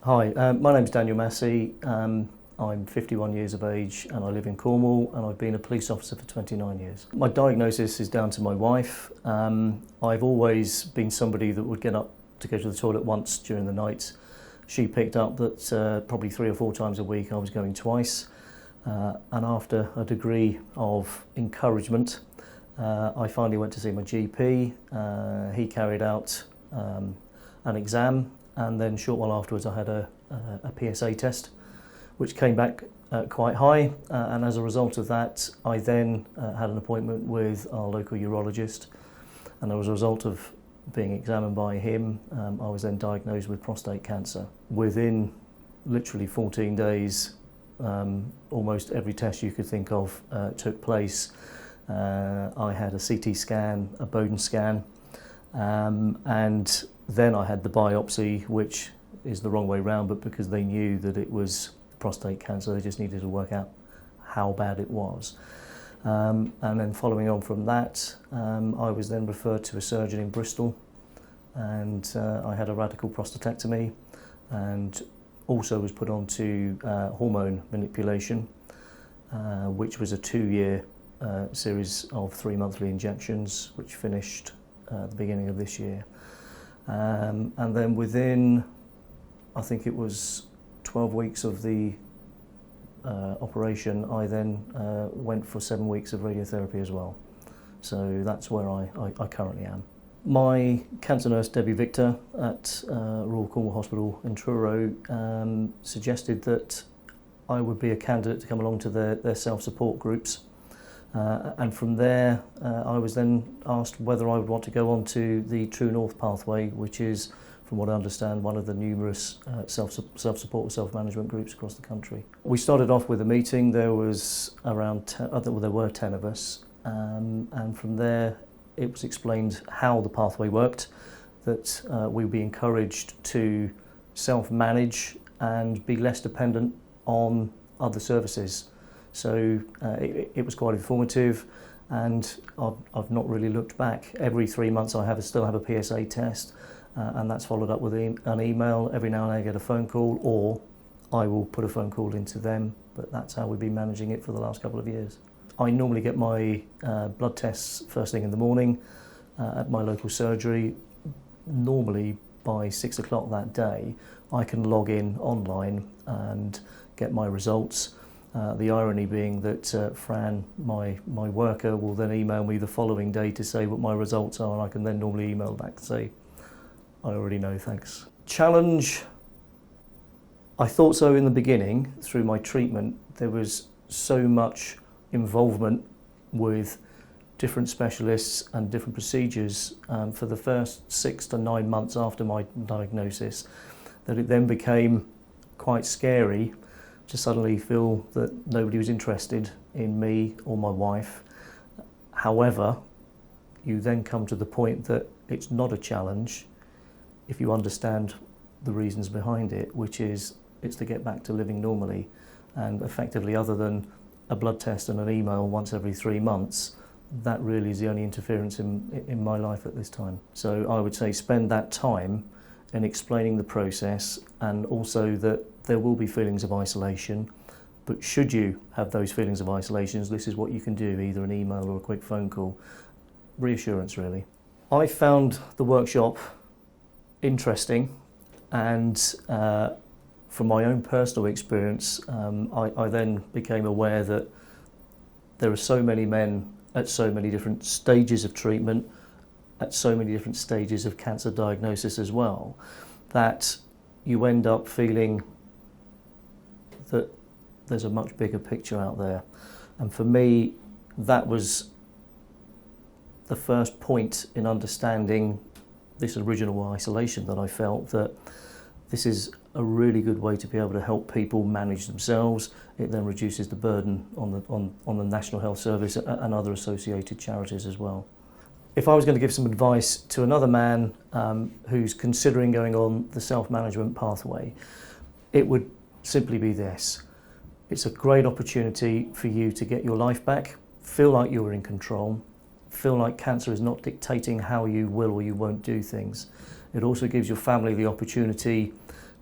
Hi, my name's Daniel Massey. I'm 51 years of age and I live in Cornwall, and I've been a police officer for 29 years. My diagnosis is down to my wife. I've always been somebody that would get up to go to the toilet once during the night. She picked up that probably 3 or 4 times a week I was going twice. And after a degree of encouragement, I finally went to see my GP. He carried out an exam, and then a short while afterwards I had a PSA test, which came back quite high, and as a result of that I then had an appointment with our local urologist, and as a result of being examined by him, I was then diagnosed with prostate cancer. Within literally 14 days, almost every test you could think of took place. I had a CT scan, a Bowden scan, and then I had the biopsy, which is the wrong way round, but because they knew that it was prostate cancer, they just needed to work out how bad it was. And then following on from that, I was then referred to a surgeon in Bristol, and I had a radical prostatectomy, and also was put onto hormone manipulation, which was a 2-year series of 3 monthly injections, which finished at the beginning of this year. And then within, I think it was 12 weeks of the operation, I then went for 7 weeks of radiotherapy as well. So that's where I currently am. My cancer nurse, Debbie Victor, at Royal Cornwall Hospital in Truro, suggested that I would be a candidate to come along to their self-support groups. And from there, I was then asked whether I would want to go on to the TrueNTH pathway, which is, from what I understand, one of the numerous self-support or self-management groups across the country. We started off with a meeting. There was around 10, there were 10 of us, and from there it was explained how the pathway worked, that we would be encouraged to self-manage and be less dependent on other services. So it was quite informative, and I've not really looked back. Every 3 months I still have a PSA test, and that's followed up with an email. Every now and then I get a phone call, or I will put a phone call into them, but that's how we've been managing it for the last couple of years. I normally get my blood tests first thing in the morning at my local surgery. Normally by 6 o'clock that day I can log in online and get my results. The irony being that Fran, my worker, will then email me the following day to say what my results are, and I can then normally email back to say, I already know, thanks. Challenge, I thought so in the beginning. Through my treatment, there was so much involvement with different specialists and different procedures for the first 6 to 9 months after my diagnosis, that it then became quite scary to suddenly feel that nobody was interested in me or my wife. However, you then come to the point that it's not a challenge if you understand the reasons behind it, which is it's to get back to living normally. And effectively, other than a blood test and an email once every 3 months, that really is the only interference in my life at this time. So I would say spend that time in explaining the process, and also that there will be feelings of isolation, but should you have those feelings of isolations, this is what you can do, either an email or a quick phone call. Reassurance, really. I found the workshop interesting, and from my own personal experience, I then became aware that there are so many men at so many different stages of treatment, at so many different stages of cancer diagnosis as well, that you end up feeling that there's a much bigger picture out there. And for me, that was the first point in understanding this original isolation, that I felt that this is a really good way to be able to help people manage themselves. It then reduces the burden on the National Health Service and other associated charities as well. If I was going to give some advice to another man who's considering going on the self-management pathway, it would simply be this. It's a great opportunity for you to get your life back, feel like you're in control, feel like cancer is not dictating how you will or you won't do things. It also gives your family the opportunity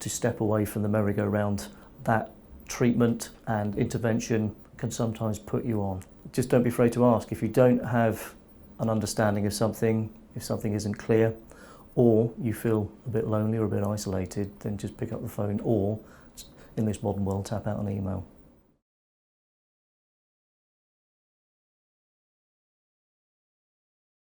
to step away from the merry-go-round. That treatment and intervention can sometimes put you on. Just don't be afraid to ask. If you don't have an understanding of something, if something isn't clear, or you feel a bit lonely or a bit isolated, then just pick up the phone, or in this modern world, tap out an email.